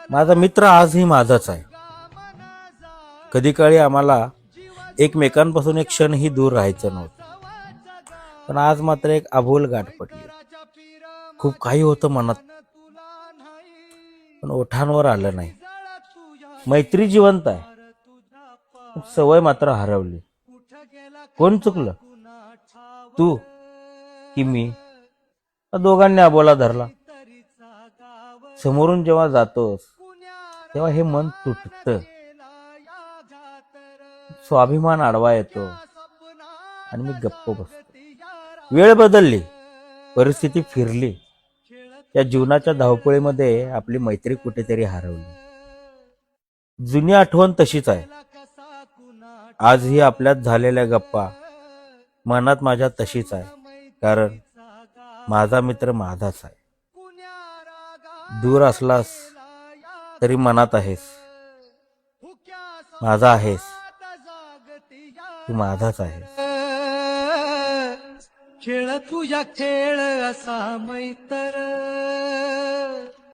माझा मित्र आजही माझाच आहे. कधी काळी आम्हाला एकमेकांपासून एक क्षणही दूर राहायचं नव्हतं, पण आज मात्र एक अभूल गाठ पडली. खूप काही होतं मनात, पण ओठांवर आलं नाही. मैत्री जिवंत आहे, पण सवय मात्र हरवली. कोण चुकलं, तू की मी? दोघांनी अबोला धरला. समोरून जेव्हा जातोस तेव्हा हे मन तुटतं, स्वाभिमान आडवा येतो आणि मी गप्प बसतो. वेळ बदलली, परिस्थिती फिरली, या जीवनाच्या धावपळीमध्ये आपली मैत्री कुठेतरी हरवली. जुनी आठवण तशीच आहे. आजही आपल्यात झालेल्या गप्पा मनात माझ्या तशीच आहे, कारण माझा मित्र माझाच आहे. दूर असलास तरी मनात आहेस, माझा आहेस, तू माझाच आहेस. खेळ तुझ्या खेळ असा मैत्र